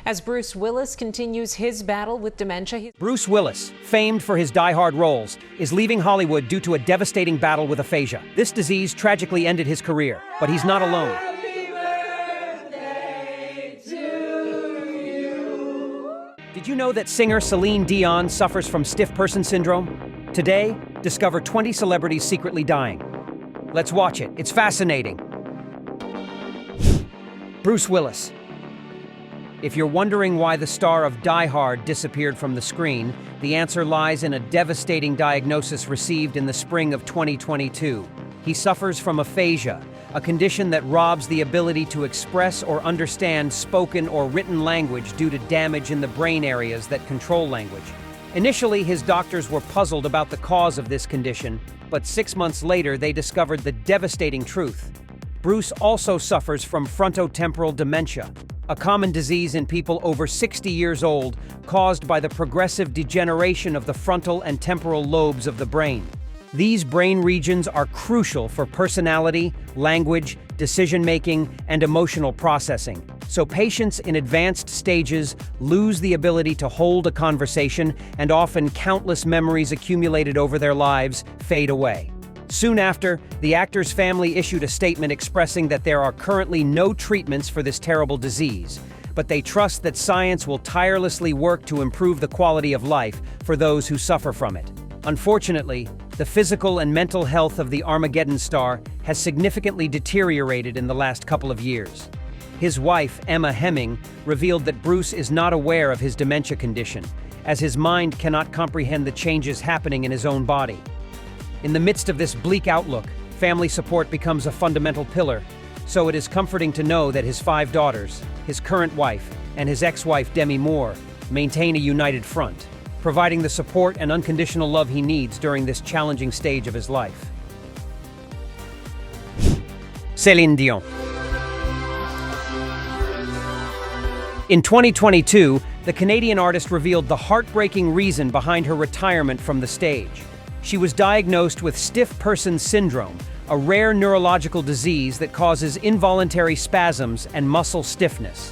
As Bruce Willis continues his battle with dementia. Bruce Willis, famed for his die-hard roles, is leaving Hollywood due to a devastating battle with aphasia. This disease tragically ended his career, but he's not alone. Happy birthday to you. Did you know that singer Celine Dion suffers from stiff person syndrome? Today, discover 20 celebrities secretly dying. Let's watch it. It's fascinating. Bruce Willis. If you're wondering why the star of Die Hard disappeared from the screen, the answer lies in a devastating diagnosis received in the spring of 2022. He suffers from aphasia, a condition that robs the ability to express or understand spoken or written language due to damage in the brain areas that control language. Initially, his doctors were puzzled about the cause of this condition, but 6 months later they discovered the devastating truth. Bruce also suffers from frontotemporal dementia, a common disease in people over 60 years old caused by the progressive degeneration of the frontal and temporal lobes of the brain. These brain regions are crucial for personality, language, decision-making, and emotional processing. So patients in advanced stages lose the ability to hold a conversation, and often countless memories accumulated over their lives fade away. Soon after, the actor's family issued a statement expressing that there are currently no treatments for this terrible disease, but they trust that science will tirelessly work to improve the quality of life for those who suffer from it. Unfortunately, the physical and mental health of the Armageddon star has significantly deteriorated in the last couple of years. His wife, Emma Hemming, revealed that Bruce is not aware of his dementia condition, as his mind cannot comprehend the changes happening in his own body. In the midst of this bleak outlook, family support becomes a fundamental pillar, so it is comforting to know that his 5 daughters, his current wife, and his ex-wife Demi Moore maintain a united front, providing the support and unconditional love he needs during this challenging stage of his life. Celine Dion. In 2022, the Canadian artist revealed the heartbreaking reason behind her retirement from the stage. She was diagnosed with stiff person syndrome, a rare neurological disease that causes involuntary spasms and muscle stiffness.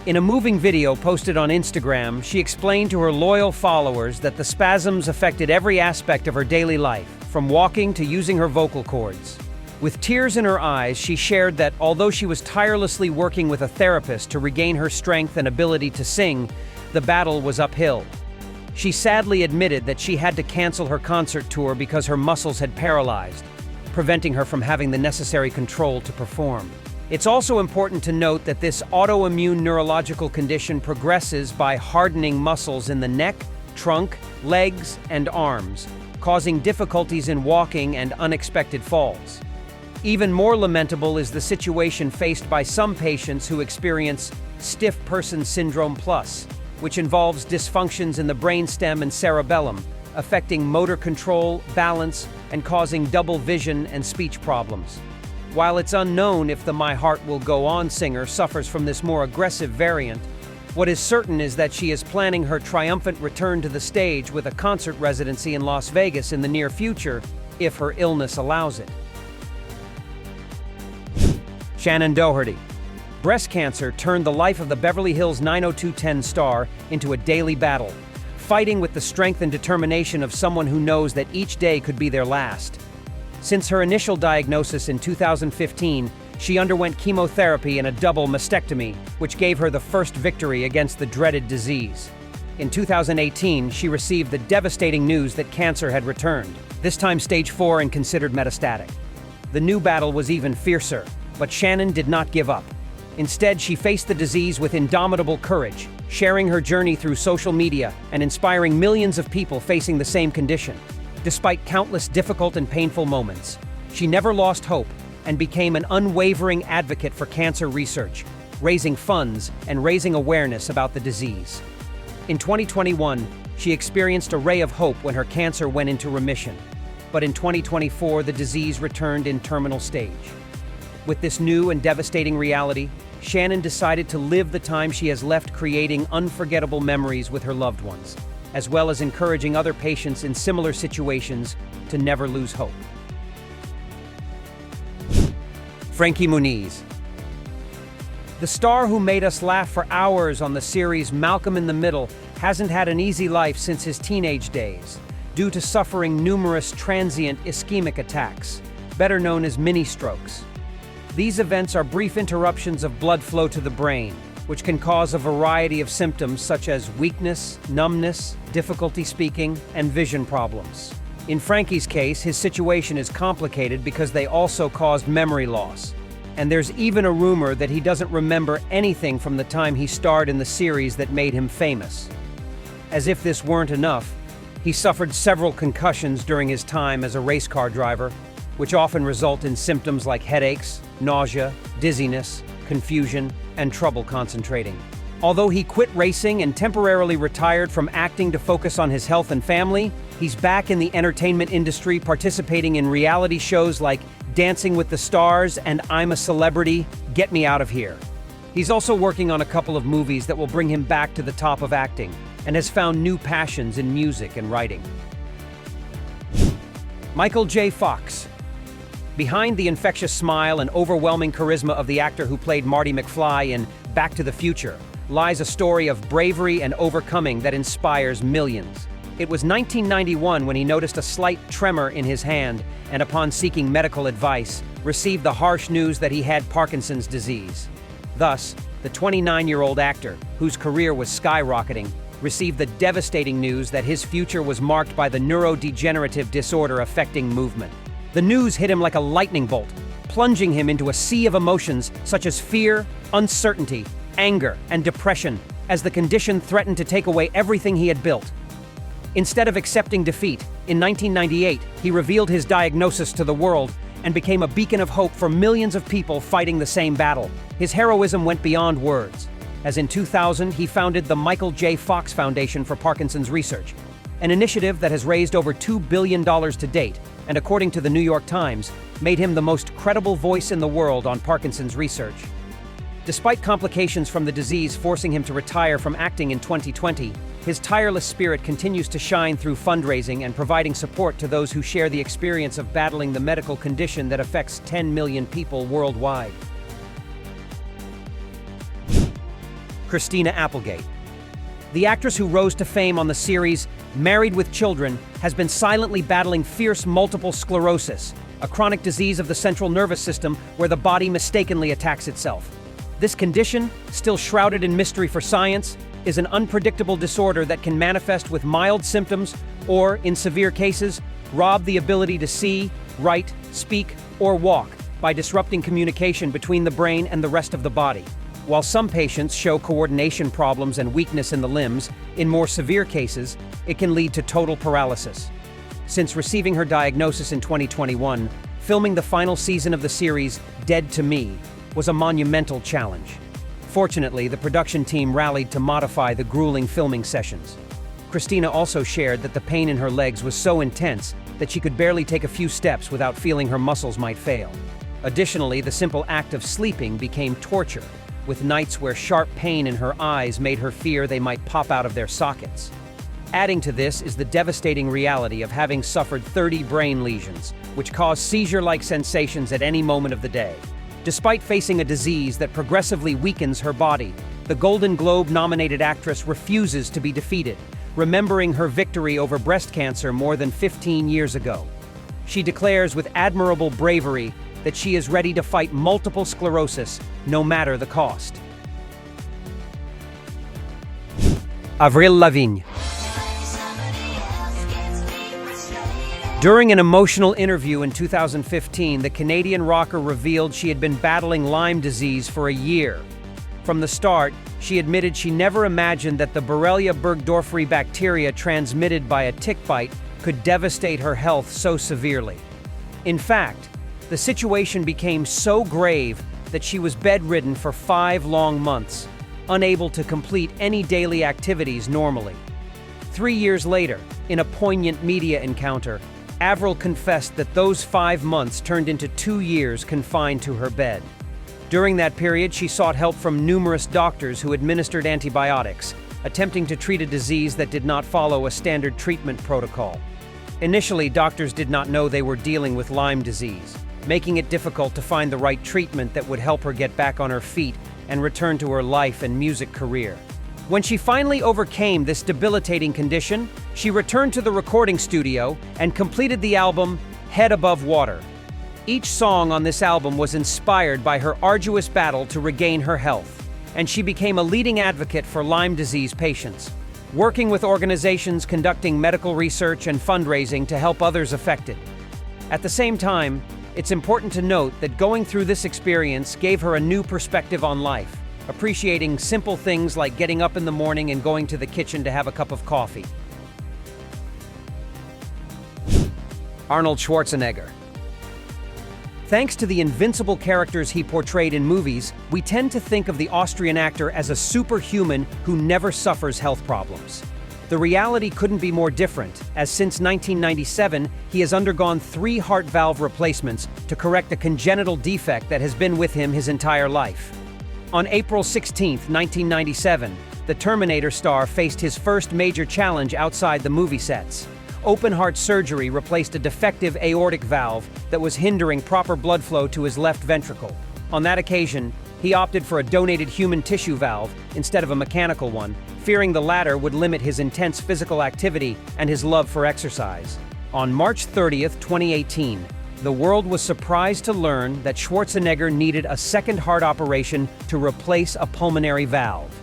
In a moving video posted on Instagram, she explained to her loyal followers that the spasms affected every aspect of her daily life, from walking to using her vocal cords. With tears in her eyes, she shared that although she was tirelessly working with a therapist to regain her strength and ability to sing, the battle was uphill. She sadly admitted that she had to cancel her concert tour because her muscles had paralyzed, preventing her from having the necessary control to perform. It's also important to note that this autoimmune neurological condition progresses by hardening muscles in the neck, trunk, legs, and arms, causing difficulties in walking and unexpected falls. Even more lamentable is the situation faced by some patients who experience stiff person syndrome plus, which involves dysfunctions in the brainstem and cerebellum, affecting motor control, balance, and causing double vision and speech problems. While it's unknown if the My Heart Will Go On singer suffers from this more aggressive variant, what is certain is that she is planning her triumphant return to the stage with a concert residency in Las Vegas in the near future, if her illness allows it. Shannen Doherty. Breast cancer turned the life of the Beverly Hills 90210 star into a daily battle, fighting with the strength and determination of someone who knows that each day could be their last. Since her initial diagnosis in 2015, she underwent chemotherapy and a double mastectomy, which gave her the first victory against the dreaded disease. In 2018, she received the devastating news that cancer had returned, this time stage 4 and considered metastatic. The new battle was even fiercer, but Shannen did not give up. Instead, she faced the disease with indomitable courage, sharing her journey through social media and inspiring millions of people facing the same condition. Despite countless difficult and painful moments, she never lost hope and became an unwavering advocate for cancer research, raising funds and raising awareness about the disease. In 2021, she experienced a ray of hope when her cancer went into remission. But in 2024, the disease returned in terminal stage. With this new and devastating reality, Shannen decided to live the time she has left creating unforgettable memories with her loved ones, as well as encouraging other patients in similar situations to never lose hope. Frankie Muniz. The star who made us laugh for hours on the series Malcolm in the Middle hasn't had an easy life since his teenage days, due to suffering numerous transient ischemic attacks, better known as mini-strokes. These events are brief interruptions of blood flow to the brain, which can cause a variety of symptoms such as weakness, numbness, difficulty speaking, and vision problems. In Frankie's case, his situation is complicated because they also caused memory loss. And there's even a rumor that he doesn't remember anything from the time he starred in the series that made him famous. As if this weren't enough, he suffered several concussions during his time as a race car driver, which often result in symptoms like headaches, nausea, dizziness, confusion, and trouble concentrating. Although he quit racing and temporarily retired from acting to focus on his health and family, he's back in the entertainment industry participating in reality shows like Dancing with the Stars and I'm a Celebrity, Get Me Out of Here. He's also working on a couple of movies that will bring him back to the top of acting and has found new passions in music and writing. Michael J. Fox. Behind the infectious smile and overwhelming charisma of the actor who played Marty McFly in Back to the Future lies a story of bravery and overcoming that inspires millions. It was 1991 when he noticed a slight tremor in his hand and, upon seeking medical advice, received the harsh news that he had Parkinson's disease. Thus, the 29-year-old actor, whose career was skyrocketing, received the devastating news that his future was marked by the neurodegenerative disorder affecting movement. The news hit him like a lightning bolt, plunging him into a sea of emotions such as fear, uncertainty, anger, and depression, as the condition threatened to take away everything he had built. Instead of accepting defeat, in 1998, he revealed his diagnosis to the world and became a beacon of hope for millions of people fighting the same battle. His heroism went beyond words, as in 2000, he founded the Michael J. Fox Foundation for Parkinson's Research, an initiative that has raised over $2 billion to date, and according to the New York Times, made him the most credible voice in the world on Parkinson's research. Despite complications from the disease forcing him to retire from acting in 2020, his tireless spirit continues to shine through fundraising and providing support to those who share the experience of battling the medical condition that affects 10 million people worldwide. Christina Applegate. The actress who rose to fame on the series Married with Children has been silently battling fierce multiple sclerosis, a chronic disease of the central nervous system where the body mistakenly attacks itself. This condition, still shrouded in mystery for science, is an unpredictable disorder that can manifest with mild symptoms or, in severe cases, rob the ability to see, write, speak, or walk by disrupting communication between the brain and the rest of the body. While some patients show coordination problems and weakness in the limbs, in more severe cases, it can lead to total paralysis. Since receiving her diagnosis in 2021, filming the final season of the series, Dead to Me, was a monumental challenge. Fortunately, the production team rallied to modify the grueling filming sessions. Christina also shared that the pain in her legs was so intense that she could barely take a few steps without feeling her muscles might fail. Additionally, the simple act of sleeping became torture, with nights where sharp pain in her eyes made her fear they might pop out of their sockets. Adding to this is the devastating reality of having suffered 30 brain lesions, which cause seizure-like sensations at any moment of the day. Despite facing a disease that progressively weakens her body, the Golden Globe-nominated actress refuses to be defeated, remembering her victory over breast cancer more than 15 years ago. She declares with admirable bravery that she is ready to fight multiple sclerosis, no matter the cost. Avril Lavigne. During an emotional interview in 2015, the Canadian rocker revealed she had been battling Lyme disease for a year. From the start, she admitted she never imagined that the Borrelia burgdorferi bacteria transmitted by a tick bite could devastate her health so severely. In fact, the situation became so grave that she was bedridden for 5 long months, unable to complete any daily activities normally. 3 years later, in a poignant media encounter, Avril confessed that those 5 months turned into 2 years confined to her bed. During that period, she sought help from numerous doctors who administered antibiotics, attempting to treat a disease that did not follow a standard treatment protocol. Initially, doctors did not know they were dealing with Lyme disease, making it difficult to find the right treatment that would help her get back on her feet and return to her life and music career. When she finally overcame this debilitating condition, she returned to the recording studio and completed the album Head Above Water. Each song on this album was inspired by her arduous battle to regain her health, and she became a leading advocate for Lyme disease patients, working with organizations conducting medical research and fundraising to help others affected. At the same time, it's important to note that going through this experience gave her a new perspective on life, appreciating simple things like getting up in the morning and going to the kitchen to have a cup of coffee. Arnold Schwarzenegger. Thanks to the invincible characters he portrayed in movies, we tend to think of the Austrian actor as a superhuman who never suffers health problems. The reality couldn't be more different, as since 1997, he has undergone 3 heart valve replacements to correct a congenital defect that has been with him his entire life. On April 16, 1997, the Terminator star faced his first major challenge outside the movie sets. Open heart surgery replaced a defective aortic valve that was hindering proper blood flow to his left ventricle. On that occasion, he opted for a donated human tissue valve instead of a mechanical one, fearing the latter would limit his intense physical activity and his love for exercise. On March 30, 2018, the world was surprised to learn that Schwarzenegger needed a second heart operation to replace a pulmonary valve.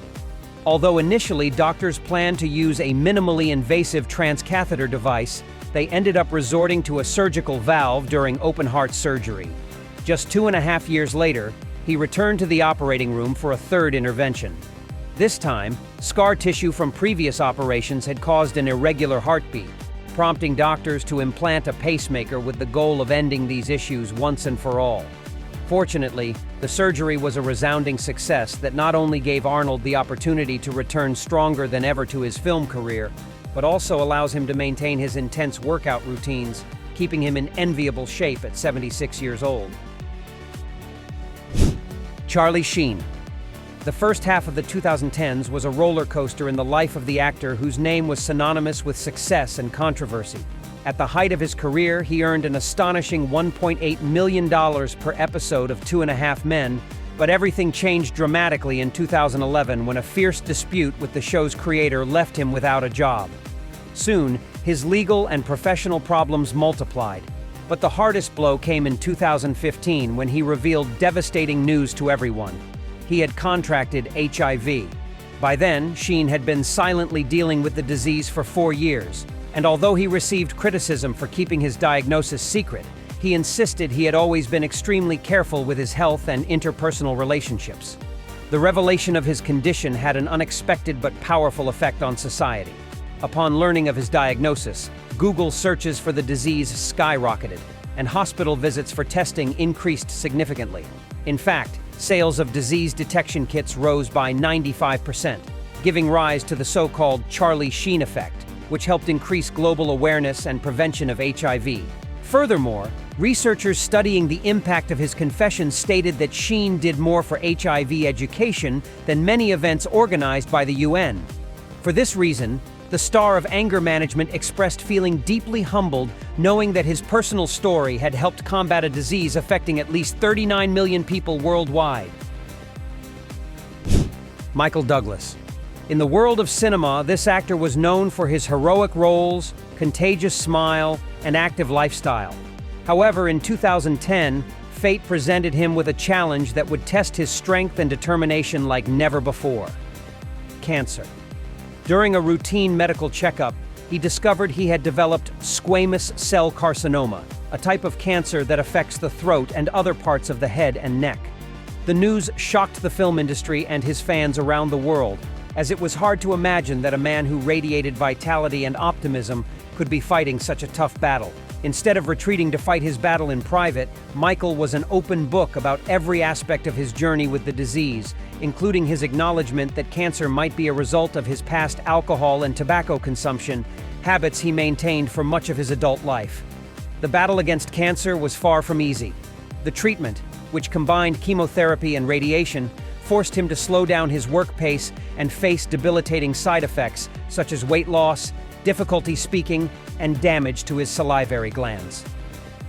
Although initially doctors planned to use a minimally invasive transcatheter device, they ended up resorting to a surgical valve during open heart surgery. Just 2.5 years later, he returned to the operating room for a third intervention. This time, scar tissue from previous operations had caused an irregular heartbeat, prompting doctors to implant a pacemaker with the goal of ending these issues once and for all. Fortunately, the surgery was a resounding success that not only gave Arnold the opportunity to return stronger than ever to his film career, but also allows him to maintain his intense workout routines, keeping him in enviable shape at 76 years old. Sheen. The first half of the 2010s was a roller coaster in the life of the actor whose name was synonymous with success and controversy. At the height of his career, he earned an astonishing $1.8 million per episode of 2.5 Men, but everything changed dramatically in 2011 when a fierce dispute with the show's creator left him without a job. Soon, his legal and professional problems multiplied, but the hardest blow came in 2015 when he revealed devastating news to everyone. He had contracted HIV. By then, Sheen had been silently dealing with the disease for 4 years. And although he received criticism for keeping his diagnosis secret, he insisted he had always been extremely careful with his health and interpersonal relationships. The revelation of his condition had an unexpected but powerful effect on society. Upon learning of his diagnosis, Google searches for the disease skyrocketed, and hospital visits for testing increased significantly. In fact, sales of disease detection kits rose by 95%, giving rise to the so-called Sheen effect, which helped increase global awareness and prevention of HIV. Furthermore, researchers studying the impact of his confession stated that Sheen did more for HIV education than many events organized by the UN. For this reason, the star of anger management expressed feeling deeply humbled knowing that his personal story had helped combat a disease affecting at least 39 million people worldwide. Michael Douglas. In the world of cinema, this actor was known for his heroic roles, contagious smile, and active lifestyle. However, in 2010, fate presented him with a challenge that would test his strength and determination like never before: cancer. During a routine medical checkup, he discovered he had developed squamous cell carcinoma, a type of cancer that affects the throat and other parts of the head and neck. The news shocked the film industry and his fans around the world, as it was hard to imagine that a man who radiated vitality and optimism could be fighting such a tough battle. Instead of retreating to fight his battle in private, Michael was an open book about every aspect of his journey with the disease, including his acknowledgement that cancer might be a result of his past alcohol and tobacco consumption, habits he maintained for much of his adult life. The battle against cancer was far from easy. The treatment, which combined chemotherapy and radiation, forced him to slow down his work pace and face debilitating side effects such as weight loss, difficulty speaking, and damage to his salivary glands.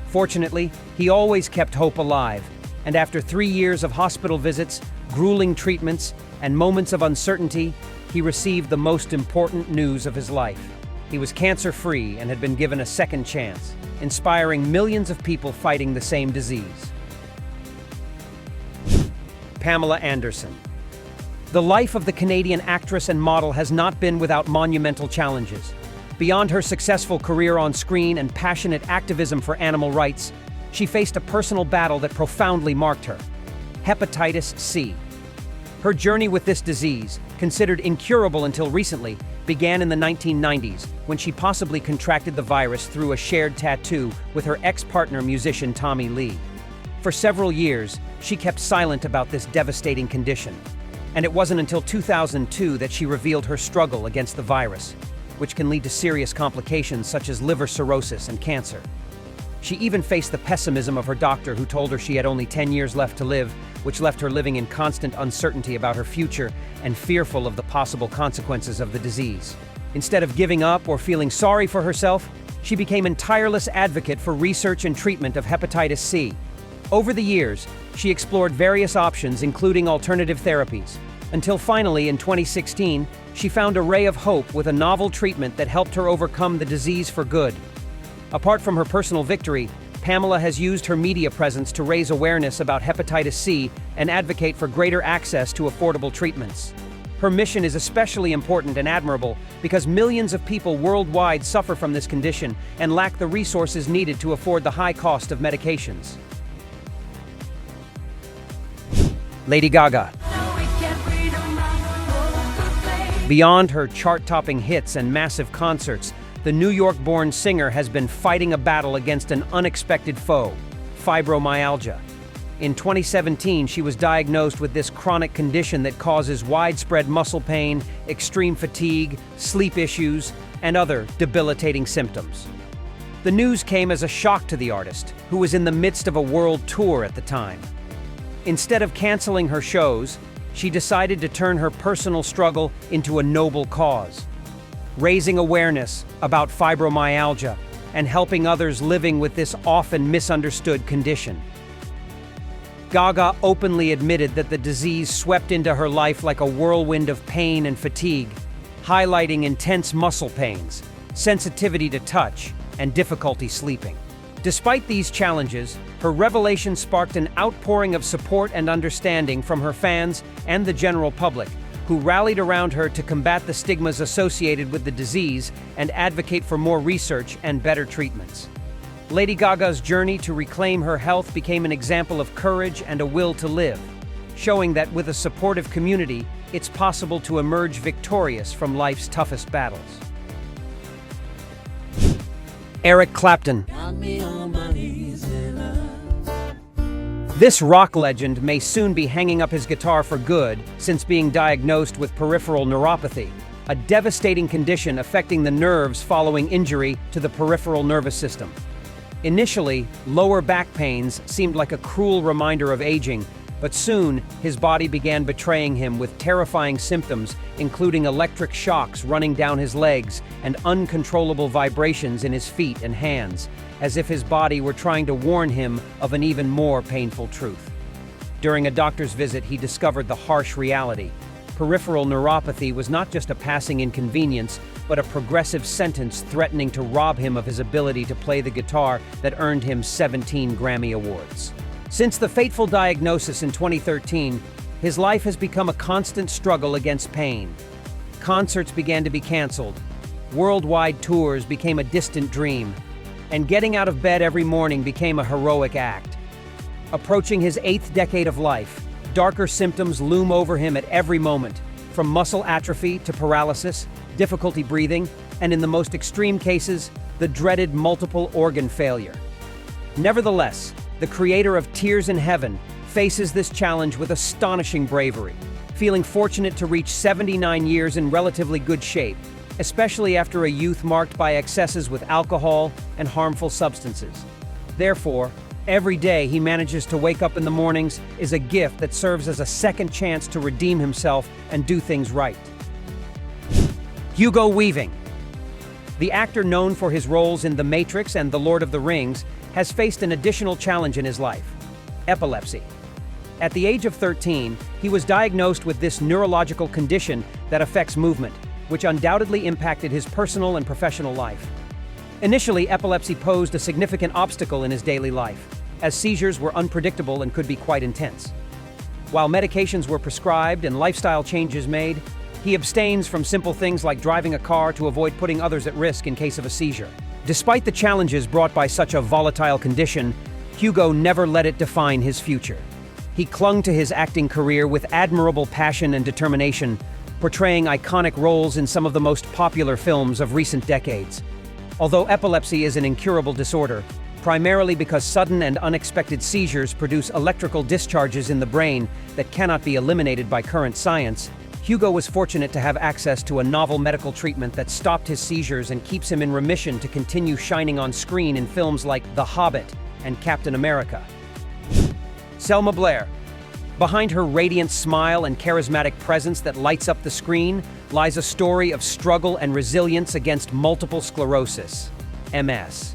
Fortunately, he always kept hope alive, and after 3 years of hospital visits, grueling treatments, and moments of uncertainty, he received the most important news of his life. He was cancer-free and had been given a second chance, inspiring millions of people fighting the same disease. Pamela Anderson. The life of the Canadian actress and model has not been without monumental challenges. Beyond her successful career on screen and passionate activism for animal rights, she faced a personal battle that profoundly marked her: hepatitis C. Her journey with this disease, considered incurable until recently, began in the 1990s when she possibly contracted the virus through a shared tattoo with her ex-partner musician Tommy Lee. For several years, she kept silent about this devastating condition, and it wasn't until 2002 that she revealed her struggle against the virus, which can lead to serious complications such as liver cirrhosis and cancer. She even faced the pessimism of her doctor, who told her she had only 10 years left to live, which left her living in constant uncertainty about her future and fearful of the possible consequences of the disease. Instead of giving up or feeling sorry for herself, she became a tireless advocate for research and treatment of hepatitis C. Over the years, she explored various options, including alternative therapies, until finally, in 2016, she found a ray of hope with a novel treatment that helped her overcome the disease for good. Apart from her personal victory, Pamela has used her media presence to raise awareness about hepatitis C and advocate for greater access to affordable treatments. Her mission is especially important and admirable because millions of people worldwide suffer from this condition and lack the resources needed to afford the high cost of medications. Lady Gaga. Beyond her chart-topping hits and massive concerts, the New York-born singer has been fighting a battle against an unexpected foe: fibromyalgia. In 2017, she was diagnosed with this chronic condition that causes widespread muscle pain, extreme fatigue, sleep issues, and other debilitating symptoms. The news came as a shock to the artist, who was in the midst of a world tour at the time. Instead of canceling her shows, she decided to turn her personal struggle into a noble cause, raising awareness about fibromyalgia and helping others living with this often misunderstood condition. Gaga openly admitted that the disease swept into her life like a whirlwind of pain and fatigue, highlighting intense muscle pains, sensitivity to touch, and difficulty sleeping. Despite these challenges, her revelation sparked an outpouring of support and understanding from her fans and the general public, who rallied around her to combat the stigmas associated with the disease and advocate for more research and better treatments. Lady Gaga's journey to reclaim her health became an example of courage and a will to live, showing that with a supportive community, it's possible to emerge victorious from life's toughest battles. Eric Clapton. This rock legend may soon be hanging up his guitar for good since being diagnosed with peripheral neuropathy, a devastating condition affecting the nerves following injury to the peripheral nervous system. Initially, lower back pains seemed like a cruel reminder of aging, but soon his body began betraying him with terrifying symptoms, including electric shocks running down his legs and uncontrollable vibrations in his feet and hands, as if his body were trying to warn him of an even more painful truth. During a doctor's visit, he discovered the harsh reality. Peripheral neuropathy was not just a passing inconvenience, but a progressive sentence threatening to rob him of his ability to play the guitar that earned him 17 Grammy Awards. Since the fateful diagnosis in 2013, his life has become a constant struggle against pain. Concerts began to be canceled, worldwide tours became a distant dream, and getting out of bed every morning became a heroic act. Approaching his 8th decade of life, darker symptoms loom over him at every moment, from muscle atrophy to paralysis, difficulty breathing, and in the most extreme cases, the dreaded multiple organ failure. Nevertheless, the creator of Tears in Heaven faces this challenge with astonishing bravery, feeling fortunate to reach 79 years in relatively good shape, especially after a youth marked by excesses with alcohol and harmful substances. Therefore, every day he manages to wake up in the mornings is a gift that serves as a second chance to redeem himself and do things right. Hugo Weaving. The actor known for his roles in The Matrix and The Lord of the Rings has faced an additional challenge in his life: epilepsy. At the age of 13, he was diagnosed with this neurological condition that affects movement, which undoubtedly impacted his personal and professional life. Initially, epilepsy posed a significant obstacle in his daily life, as seizures were unpredictable and could be quite intense. While medications were prescribed and lifestyle changes made, he abstains from simple things like driving a car to avoid putting others at risk in case of a seizure. Despite the challenges brought by such a volatile condition, Hugo never let it define his future. He clung to his acting career with admirable passion and determination, portraying iconic roles in some of the most popular films of recent decades. Although epilepsy is an incurable disorder, primarily because sudden and unexpected seizures produce electrical discharges in the brain that cannot be eliminated by current science, Hugo was fortunate to have access to a novel medical treatment that stopped his seizures and keeps him in remission to continue shining on screen in films like The Hobbit and Captain America. Selma Blair. Behind her radiant smile and charismatic presence that lights up the screen lies a story of struggle and resilience against multiple sclerosis, MS.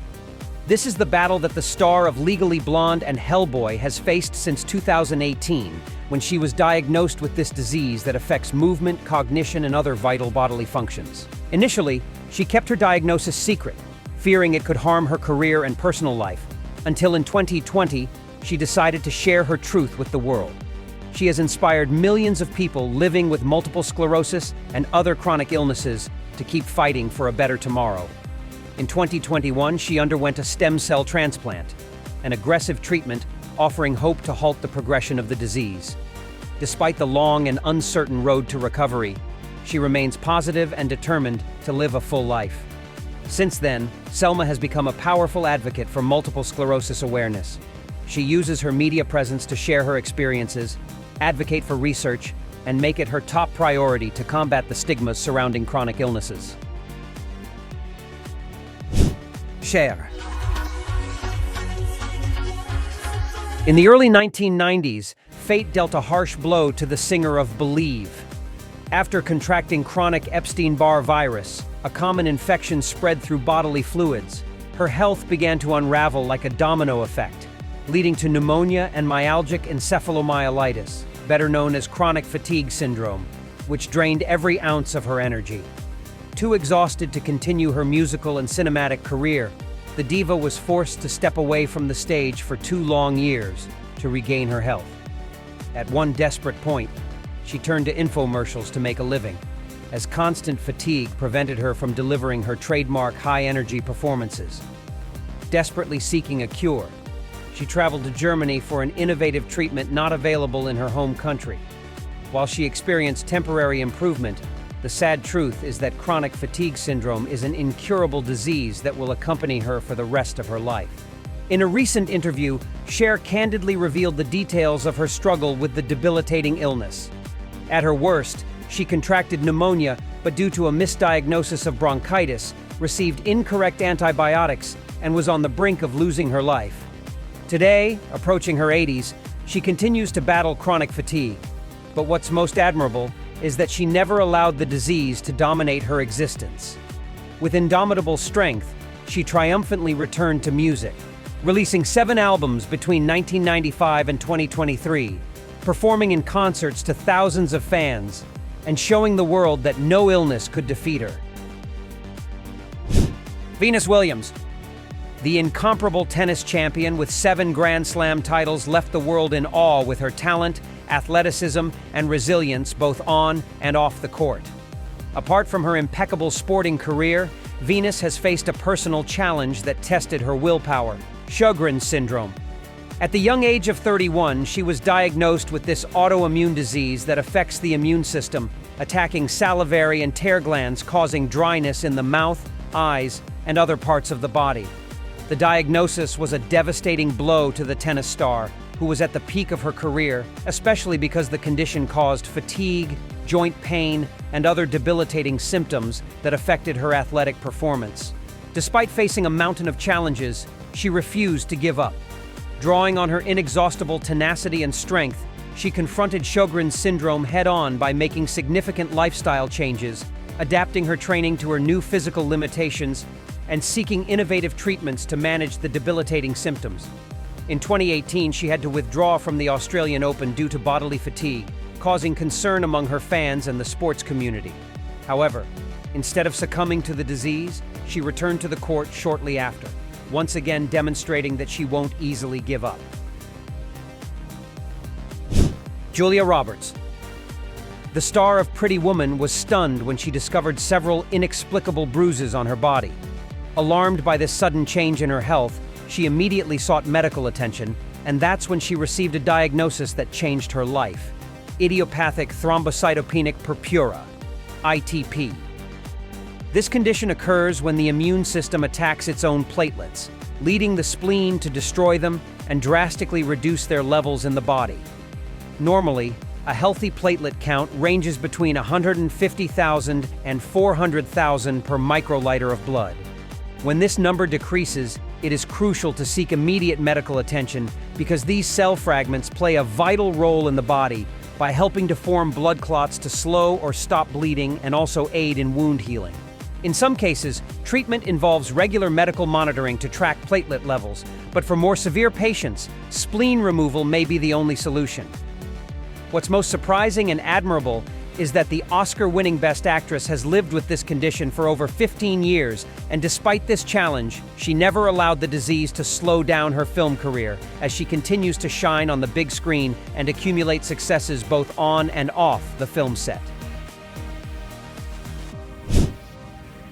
This is the battle that the star of Legally Blonde and Hellboy has faced since 2018, when she was diagnosed with this disease that affects movement, cognition, and other vital bodily functions. Initially, she kept her diagnosis secret, fearing it could harm her career and personal life, until in 2020, she decided to share her truth with the world. She has inspired millions of people living with multiple sclerosis and other chronic illnesses to keep fighting for a better tomorrow. In 2021, she underwent a stem cell transplant, an aggressive treatment offering hope to halt the progression of the disease. Despite the long and uncertain road to recovery, she remains positive and determined to live a full life. Since then, Selma has become a powerful advocate for multiple sclerosis awareness. She uses her media presence to share her experiences, advocate for research, and make it her top priority to combat the stigmas surrounding chronic illnesses. Cher. In the early 1990s, fate dealt a harsh blow to the singer of Believe. After contracting chronic Epstein-Barr virus, a common infection spread through bodily fluids, her health began to unravel like a domino effect, leading to pneumonia and myalgic encephalomyelitis, better known as chronic fatigue syndrome, which drained every ounce of her energy. Too exhausted to continue her musical and cinematic career, the diva was forced to step away from the stage for 2 long years to regain her health. At one desperate point, she turned to infomercials to make a living, as constant fatigue prevented her from delivering her trademark high-energy performances. Desperately seeking a cure, she traveled to Germany for an innovative treatment not available in her home country. While she experienced temporary improvement, the sad truth is that chronic fatigue syndrome is an incurable disease that will accompany her for the rest of her life. In a recent interview, Cher candidly revealed the details of her struggle with the debilitating illness. At her worst, she contracted pneumonia, but due to a misdiagnosis of bronchitis, received incorrect antibiotics and was on the brink of losing her life. Today, approaching her 80s, she continues to battle chronic fatigue. But what's most admirable is that she never allowed the disease to dominate her existence. With indomitable strength, she triumphantly returned to music, releasing 7 albums between 1995 and 2023, performing in concerts to thousands of fans, and showing the world that no illness could defeat her. Venus Williams. The incomparable tennis champion with 7 Grand Slam titles left the world in awe with her talent, athleticism, and resilience both on and off the court. Apart from her impeccable sporting career, Venus has faced a personal challenge that tested her willpower: Sjogren's syndrome. At the young age of 31, she was diagnosed with this autoimmune disease that affects the immune system, attacking salivary and tear glands, causing dryness in the mouth, eyes, and other parts of the body. The diagnosis was a devastating blow to the tennis star, who was at the peak of her career, especially because the condition caused fatigue, joint pain, and other debilitating symptoms that affected her athletic performance. Despite facing a mountain of challenges, she refused to give up. Drawing on her inexhaustible tenacity and strength, she confronted Sjogren's syndrome head-on by making significant lifestyle changes, adapting her training to her new physical limitations, and seeking innovative treatments to manage the debilitating symptoms. In 2018, she had to withdraw from the Australian Open due to bodily fatigue, causing concern among her fans and the sports community. However, instead of succumbing to the disease, she returned to the court shortly after, once again demonstrating that she won't easily give up. Julia Roberts. The star of Pretty Woman was stunned when she discovered several inexplicable bruises on her body. Alarmed by this sudden change in her health, she immediately sought medical attention, and that's when she received a diagnosis that changed her life: idiopathic thrombocytopenic purpura, ITP. This condition occurs when the immune system attacks its own platelets, leading the spleen to destroy them and drastically reduce their levels in the body. Normally, a healthy platelet count ranges between 150,000 and 400,000 per microliter of blood. When this number decreases, it is crucial to seek immediate medical attention because these cell fragments play a vital role in the body by helping to form blood clots to slow or stop bleeding and also aid in wound healing. In some cases, treatment involves regular medical monitoring to track platelet levels, but for more severe patients, spleen removal may be the only solution. What's most surprising and admirable is that the Oscar-winning Best Actress has lived with this condition for over 15 years, and despite this challenge, she never allowed the disease to slow down her film career as she continues to shine on the big screen and accumulate successes both on and off the film set.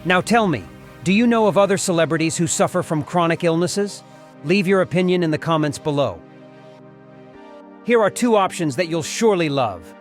Now tell me, do you know of other celebrities who suffer from chronic illnesses? Leave your opinion in the comments below. Here are two options that you'll surely love.